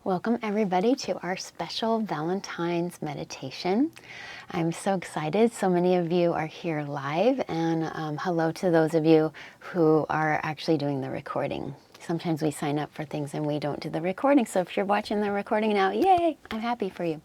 Welcome everybody to our special Valentine's meditation. I'm so excited. So many of you are here live, and hello to those of you who are actually doing the recording. Sometimes we sign up for things and we don't do the recording. So if you're watching the recording now, yay, I'm happy for you.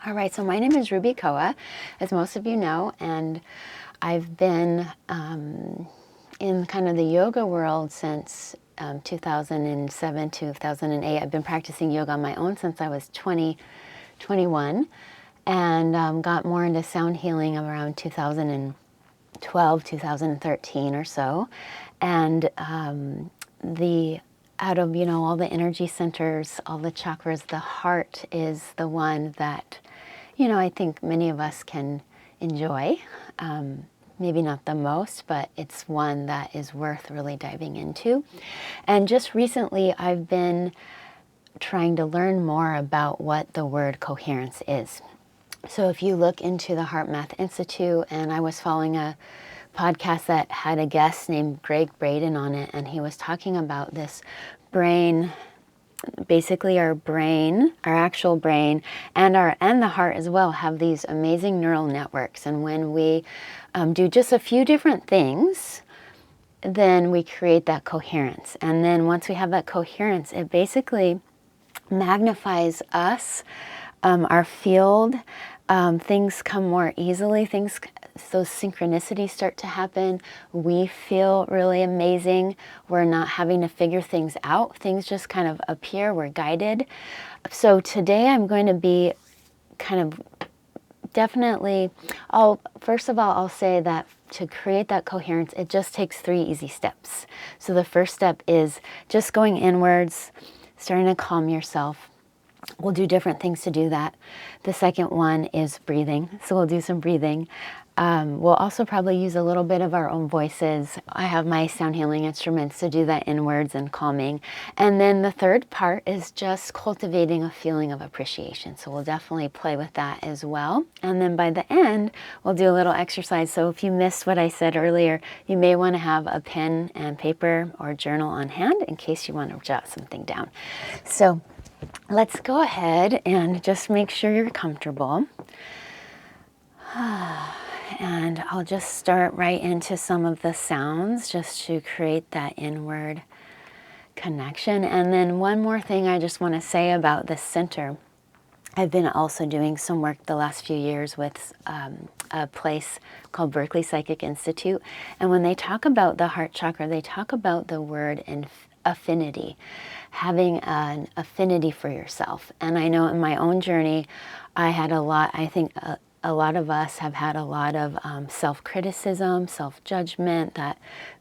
All right, so my name is Ruby Koa, as most of you know, and I've been in kind of the yoga world since 2007, 2008. I've been practicing yoga on my own since I was 21, and got more into sound healing around 2012, 2013 or so. And out of, all the energy centers, all the chakras, the heart is the one that, I think many of us can enjoy. Maybe not the most, but it's one that is worth really diving into. And just recently, I've been trying to learn more about what the word coherence is. So if you look into the Heart Math Institute, and I was following a podcast that had a guest named Greg Braden on it, and he was talking about this brain, basically our brain, our actual brain, and the heart as well have these amazing neural networks. And when we do just a few different things, then we create that coherence. And then once we have that coherence, it basically magnifies us, our field. Things come more easily. Those synchronicities start to happen. We feel really amazing. We're not having to figure things out. Things just kind of appear. We're guided. So today I'm going to be kind of definitely, first of all, I'll say that to create that coherence, it just takes 3 easy steps. So the first step is just going inwards, starting to calm yourself. We'll do different things to do that. The second one is breathing. So we'll do some breathing. We'll also probably use a little bit of our own voices. I have my sound healing instruments to do that inwards and calming. And then the third part is just cultivating a feeling of appreciation. So we'll definitely play with that as well. And then by the end, we'll do a little exercise. So if you missed what I said earlier, you may want to have a pen and paper or journal on hand in case you want to jot something down. So let's go ahead and just make sure you're comfortable. And I'll just start right into some of the sounds just to create that inward connection. And then one more thing I just want to say about this center. I've been also doing some work the last few years with a place called Berkeley Psychic Institute. And when they talk about the heart chakra, they talk about the word affinity, having an affinity for yourself. And I know in my own journey, I had a lot, I think a lot of us have had a lot of self-criticism, self-judgment, that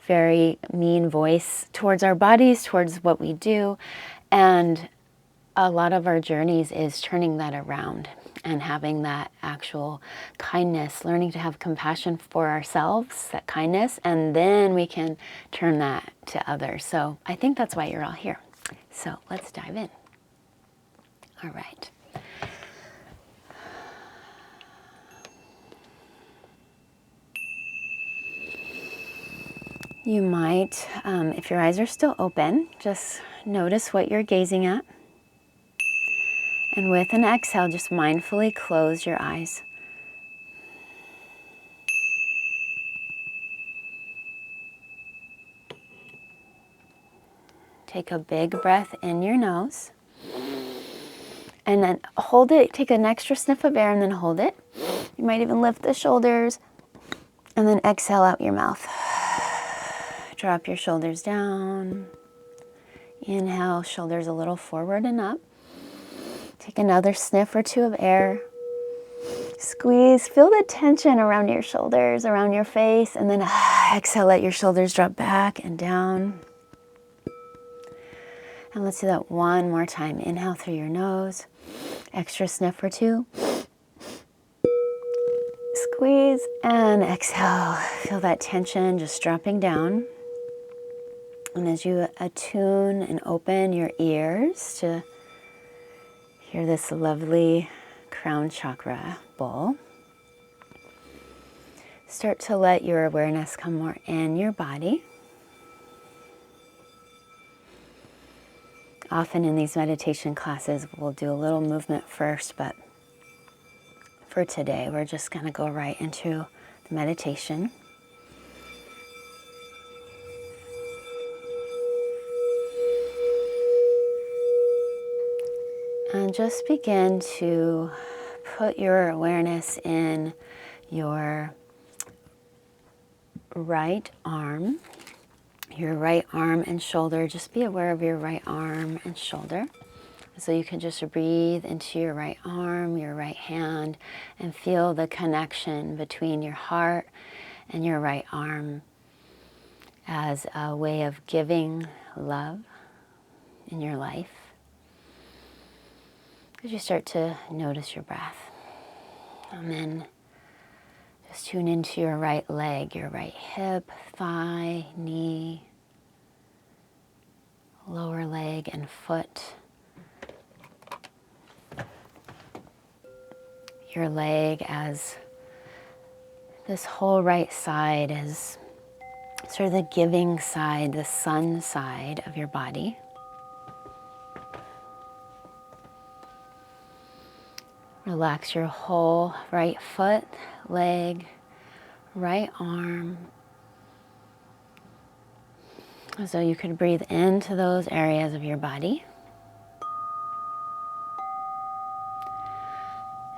very mean voice towards our bodies, towards what we do. And a lot of our journeys is turning that around and having that actual kindness, learning to have compassion for ourselves, that kindness, and then we can turn that to others. So I think that's why you're all here. So let's dive in. All right. You might, if your eyes are still open, just notice what you're gazing at. And with an exhale, just mindfully close your eyes. Take a big breath in your nose. And then hold it, take an extra sniff of air and then hold it. You might even lift the shoulders and then exhale out your mouth. Drop your shoulders down. Inhale, shoulders a little forward and up. Take another sniff or two of air. Squeeze, feel the tension around your shoulders, around your face, and then exhale, let your shoulders drop back and down. And let's do that one more time. Inhale through your nose. Extra sniff or two. Squeeze and exhale. Feel that tension just dropping down. And as you attune and open your ears to hear this lovely crown chakra bowl, start to let your awareness come more in your body. often in these meditation classes, we'll do a little movement first, but for today, we're just going to go right into the meditation. And just begin to put your awareness in your right arm and shoulder. Just be aware of your right arm and shoulder. So you can just breathe into your right arm, your right hand, and feel the connection between your heart and your right arm as a way of giving love in your life. As you start to notice your breath. And then just tune into your right leg, your right hip, thigh, knee, lower leg, and foot. Your leg as this whole right side is sort of the giving side, the sun side of your body. Relax your whole right foot, leg, right arm. So you could breathe into those areas of your body.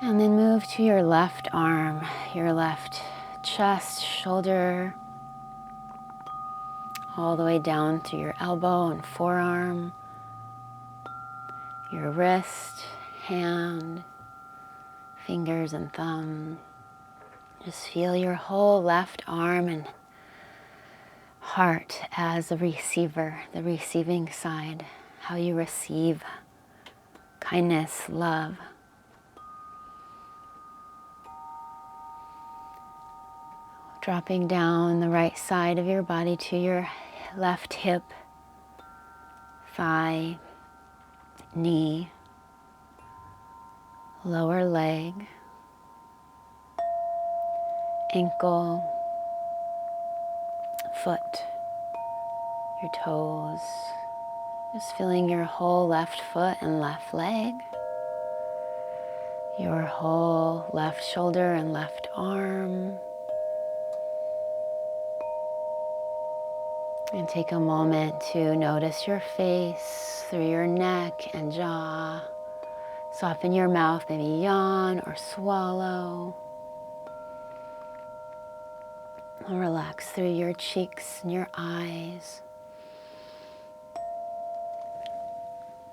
And then move to your left arm, your left chest, shoulder, all the way down to your elbow and forearm, your wrist, hand, fingers and thumb. Just feel your whole left arm and heart as a receiver, the receiving side, how you receive kindness, love. Dropping down the right side of your body to your left hip, thigh, knee, lower leg, ankle, foot, your toes. Just feeling your whole left foot and left leg, your whole left shoulder and left arm. And take a moment to notice your face through your neck and jaw. Soften your mouth, maybe yawn or swallow. And relax through your cheeks and your eyes.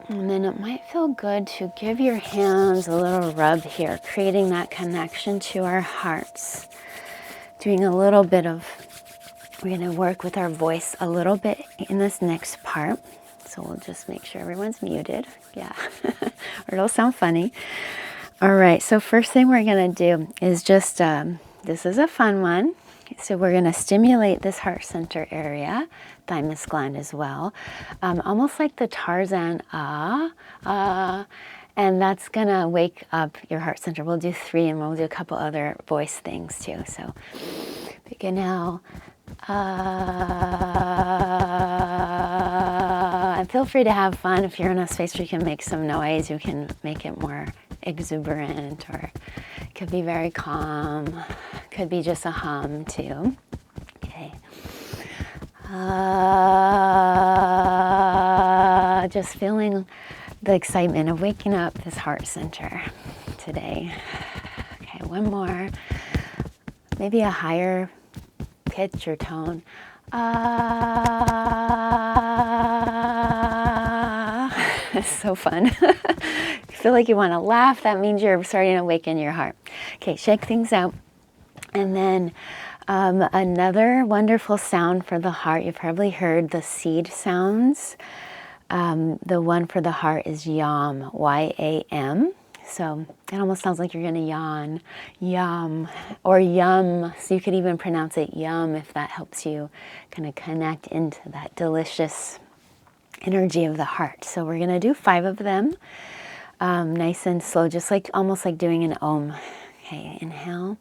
And then it might feel good to give your hands a little rub here, creating that connection to our hearts. Doing a little bit of, we're going to work with our voice a little bit in this next part. So we'll just make sure everyone's muted. Yeah, or it'll sound funny. All right, so first thing we're going to do is just, this is a fun one. So we're going to stimulate this heart center area, thymus gland as well, almost like the Tarzan and that's going to wake up your heart center. We'll do 3 and we'll do a couple other voice things too. So begin now. And feel free to have fun. If you're in a space where you can make some noise, you can make it more exuberant, or it could be very calm. Could be just a hum too. Okay. Just feeling the excitement of waking up this heart center today. Okay, one more. Maybe a higher pitch or tone. It's so fun. You feel like you want to laugh, that means you're starting to awaken your heart. Okay, shake things out. And then another wonderful sound for the heart. You've probably heard the seed sounds. The one for the heart is yam, Y-A-M. So it almost sounds like you're going to yawn, yum, or yum. So you could even pronounce it yum if that helps you kind of connect into that delicious energy of the heart. So we're going to do 5 of them, nice and slow, just like almost like doing an om. Okay, inhale.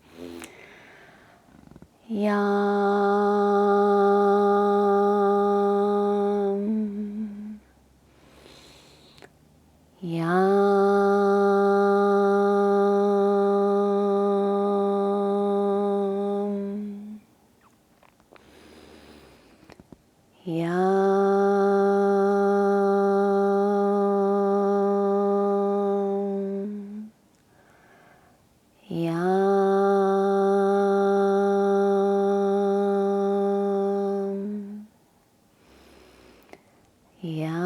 Yum. Yum. Yum. Yum. Yum.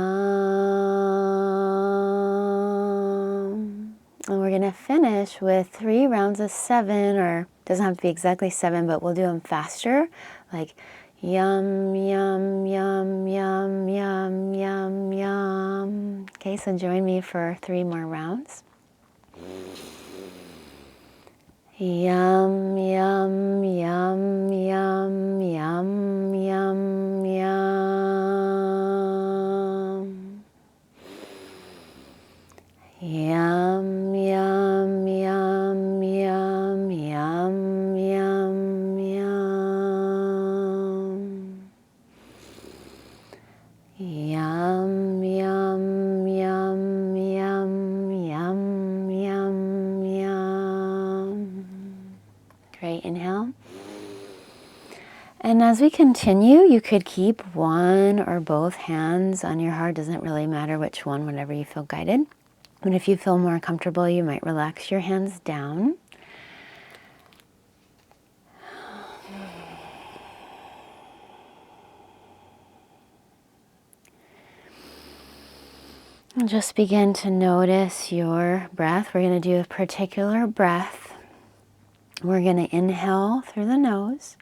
And we're going to finish with 3 rounds of 7, or doesn't have to be exactly 7, but we'll do them faster, like yum, yum, yum, yum, yum, yum, yum. Okay, so join me for 3 more rounds. Yum, yum, yum, yum, yum, yum, yum. Yum, yum, yum, yum, yum, yum, yum. Yum, yum, yum, yum, yum, yum, yum. Great, inhale. And as we continue, you could keep one or both hands on your heart. Doesn't really matter which one, whenever you feel guided. And if you feel more comfortable, you might relax your hands down. And just begin to notice your breath. We're going to do a particular breath. We're going to inhale through the nose.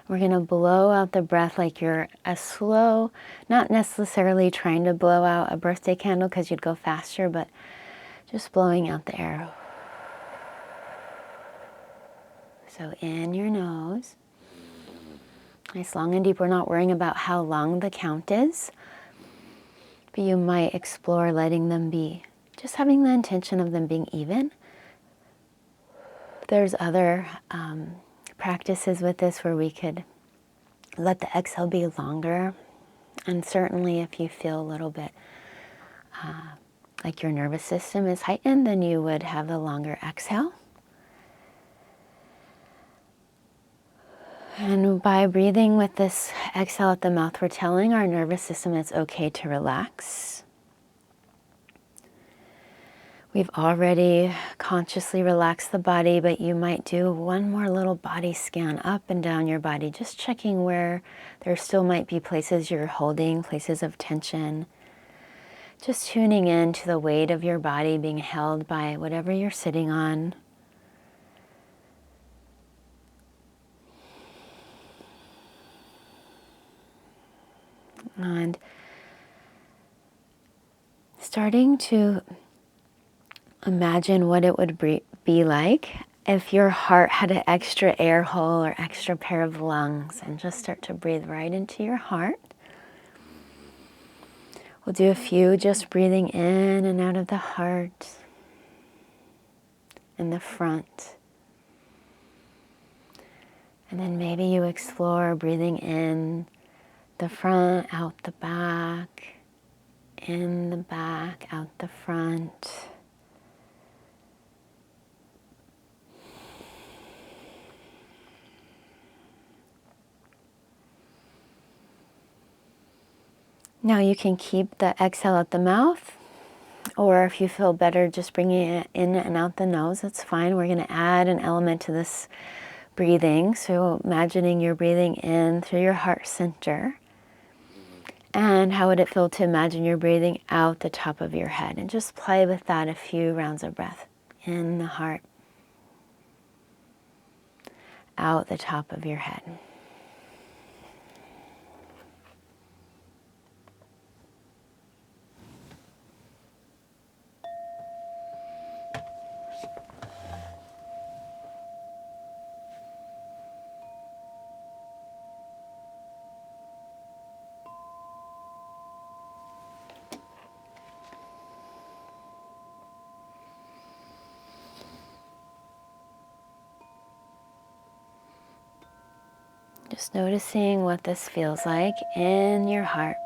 We're going to blow out the breath like you're a slow, not necessarily trying to blow out a birthday candle because you'd go faster, but just blowing out the air. So in your nose. Nice, long and deep. We're not worrying about how long the count is, but you might explore letting them be, just having the intention of them being even. There's other practices with this where we could let the exhale be longer. And certainly if you feel a little bit like your nervous system is heightened, then you would have the longer exhale. And by breathing with this exhale at the mouth, we're telling our nervous system it's okay to relax. We've already consciously relaxed the body, but you might do one more little body scan up and down your body, just checking where there still might be places you're holding, places of tension. Just tuning in to the weight of your body being held by whatever you're sitting on. And starting to imagine what it would be like if your heart had an extra air hole or extra pair of lungs, and just start to breathe right into your heart. We'll do a few just breathing in and out of the heart, in the front. And then maybe you explore breathing in the front, out the back, in the back, out the front. Now you can keep the exhale at the mouth, or if you feel better just bringing it in and out the nose, that's fine. We're going to add an element to this breathing. So imagining you're breathing in through your heart center. And how would it feel to imagine you're breathing out the top of your head? And just play with that a few rounds of breath. In the heart, out the top of your head. Just noticing what this feels like in your heart,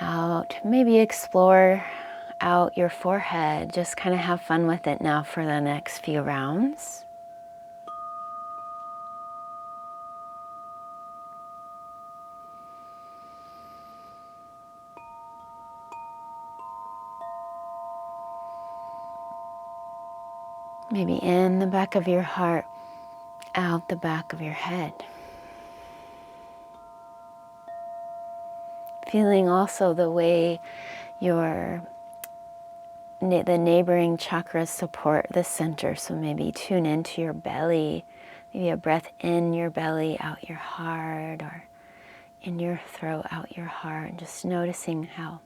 out. Maybe explore out your forehead. Just kind of have fun with it now for the next few rounds. Maybe in the back of your heart, out the back of your head. Feeling also the way the neighboring chakras support the center. So maybe tune into your belly, maybe a breath in your belly, out your heart, or in your throat, out your heart. Just noticing how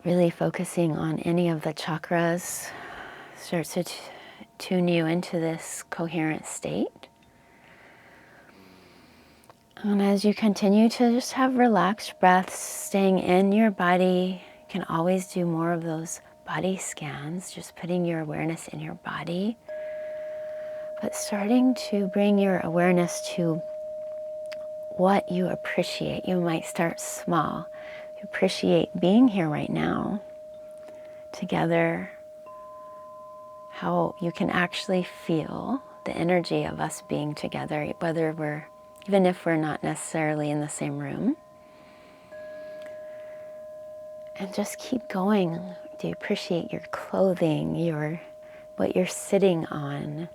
really focusing on any of the chakras starts to tune you into this coherent state. And as you continue to just have relaxed breaths, staying in your body, you can always do more of those body scans, just putting your awareness in your body, but starting to bring your awareness to what you appreciate. You might start small. You appreciate being here right now together, how you can actually feel the energy of us being together, even if we're not necessarily in the same room. And just keep going. Do you appreciate your clothing, what you're sitting on,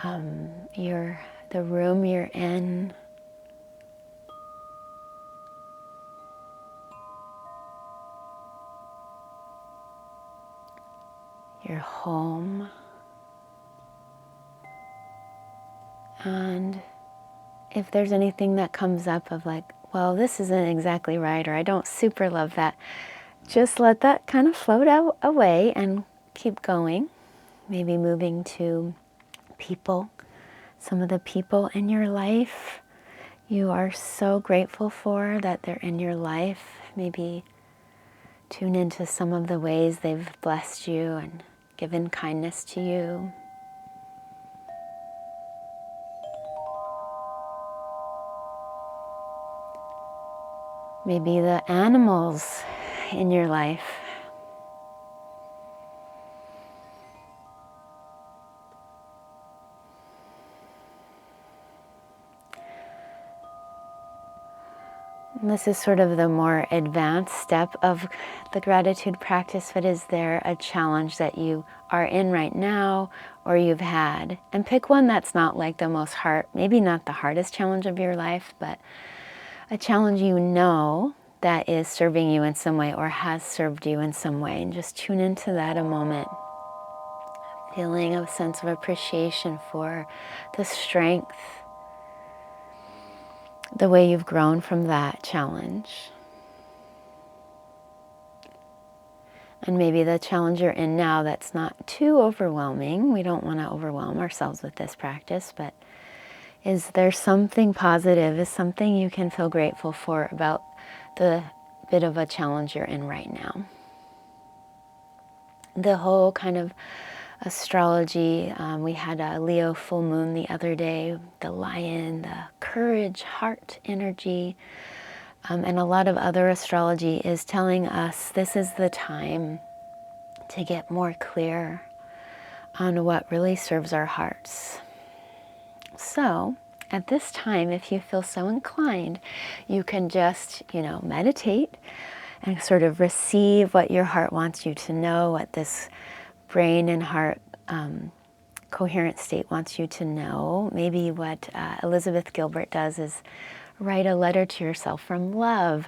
the room you're in? Your home. And if there's anything that comes up of like, well, this isn't exactly right, or I don't super love that, just let that kind of float out away and keep going. Maybe moving to people, some of the people in your life you are so grateful for that they're in your life. Maybe tune into some of the ways they've blessed you and given kindness to you. Maybe the animals in your life. And this is sort of the more advanced step of the gratitude practice, but is there a challenge that you are in right now or you've had? And pick one that's not like the most maybe not the hardest challenge of your life, but a challenge you know that is serving you in some way or has served you in some way. And just tune into that a moment. Feeling a sense of appreciation for the strength, the way you've grown from that challenge. And maybe the challenge you're in now that's not too overwhelming. We don't want to overwhelm ourselves with this practice, but is there something positive, is something you can feel grateful for about the bit of a challenge you're in right now? The whole kind of astrology, we had a Leo full moon the other day, the lion, the courage, heart energy, and a lot of other astrology is telling us this is the time to get more clear on what really serves our hearts. So at this time, if you feel so inclined, you can just, meditate and sort of receive what your heart wants you to know, what this brain and heart coherent state wants you to know. Maybe what Elizabeth Gilbert does is write a letter to yourself from love.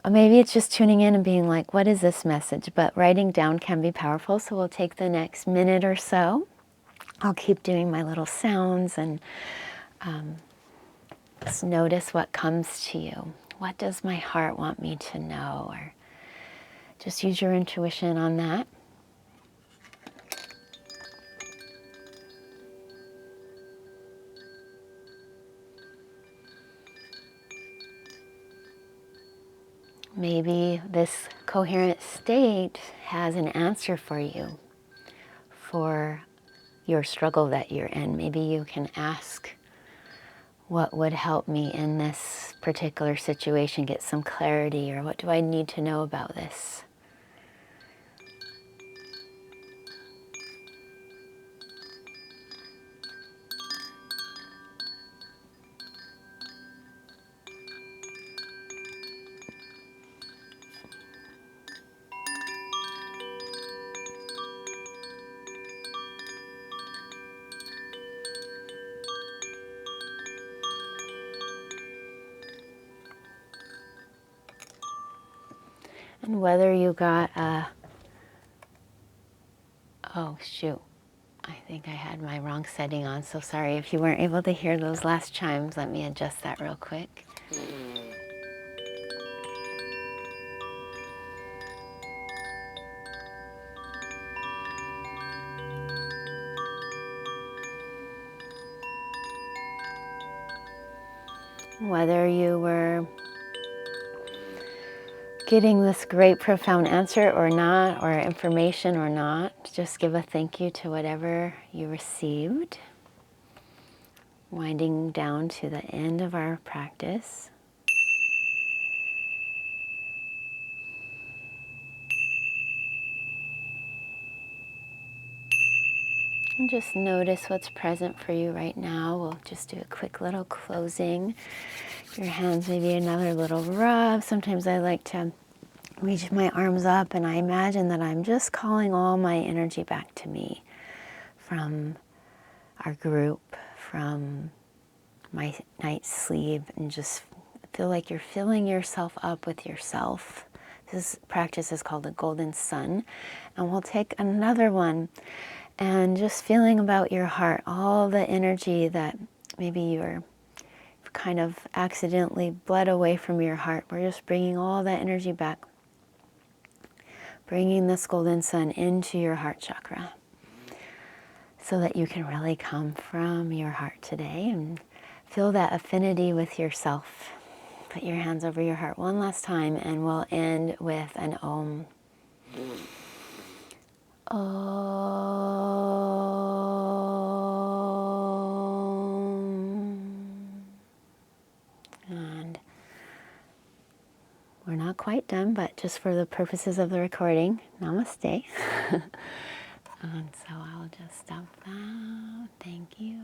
Or maybe it's just tuning in and being like, what is this message? But writing down can be powerful, so we'll take the next minute or so. I'll keep doing my little sounds and just notice what comes to you. What does my heart want me to know? Or just use your intuition on that. Maybe this coherent state has an answer for you, for your struggle that you're in. Maybe you can ask, what would help me in this particular situation, get some clarity, or what do I need to know about this? And whether you got oh shoot, I think I had my wrong setting on, so sorry if you weren't able to hear those last chimes. Let me adjust that real quick. Whether you were getting this great profound answer or not, or information or not, just give a thank you to whatever you received. Winding down to the end of our practice. And just notice what's present for you right now. We'll just do a quick little closing. Your hands, maybe another little rub. Sometimes I like to reach my arms up and I imagine that I'm just calling all my energy back to me from our group, from my night's sleep, and just feel like you're filling yourself up with yourself. This practice is called the Golden Sun. And we'll take another one and just feeling about your heart, all the energy that maybe you're kind of accidentally bled away from your heart. We're just bringing all that energy back, bringing this Golden Sun into your heart chakra so that you can really come from your heart today and feel that affinity with yourself. Put your hands over your heart one last time and we'll end with an Om. And we're not quite done, but just for the purposes of the recording, namaste. And so I'll just stop that. Thank you.